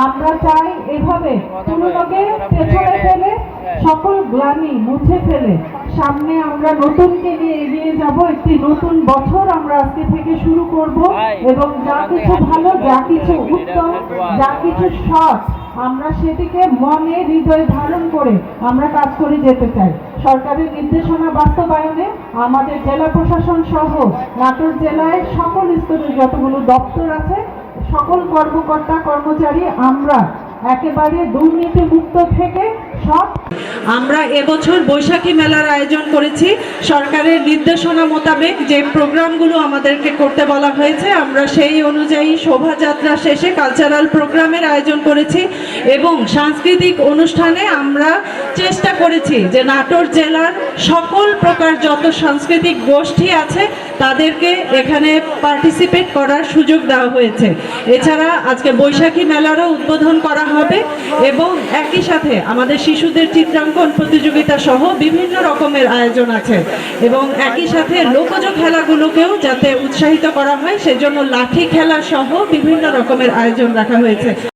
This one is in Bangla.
আমরা চাই এভাবে পুরনোকে পেছনে ফেলে সকল গ্লানি মুছে ফেলে সামনে আমরা নতুনকে নিয়ে এগিয়ে যাব। একটি নতুন বছর আমরা আজকে থেকে শুরু করব এবং যা কিছু ভালো, যা কিছু উত্তম, যা কিছু সৎ আমরা সেটিকে মনে হৃদয়ে ধারণ করে আমরা কাজ করে যেতে চাই। সরকারের নির্দেশনা বাস্তবায়নে আমাদের জেলা প্রশাসন সহ নাটোর জেলায় সকল স্তরে যতগুলো দপ্তর আছে সকল কর্মকর্তা কর্মচারী আমরা একেবারে দুর্নীতি মুক্ত থেকে সব। আমরা এবছর বৈশাখী মেলার আয়োজন করেছি সরকারের নির্দেশনা মোতাবেক। যে প্রোগ্রামগুলো আমাদেরকে করতে বলা হয়েছে আমরা সেই অনুযায়ী শোভাযাত্রা শেষে কালচারাল প্রোগ্রামের আয়োজন করেছি এবং সাংস্কৃতিক অনুষ্ঠানে আমরা চেষ্টা করেছি যে নাটোর জেলার সকল প্রকার যত সাংস্কৃতিক গোষ্ঠী আছে তাদেরকে এখানে পার্টিসিপেট করার সুযোগ দেওয়া হয়েছে। এছাড়া আজকে বৈশাখী মেলারও উদ্বোধন করা হবে এবং একই সাথে আমাদের শিশুদের চিত্রাঙ্কন প্রতিযোগিতা সহ বিভিন্ন রকমের আয়োজন আছে এবং একই সাথে লোকজ খেলাগুলোকেও যাতে উৎসাহিত করা হয় সেজন্য লাঠি খেলা সহ বিভিন্ন রকমের আয়োজন রাখা হয়েছে।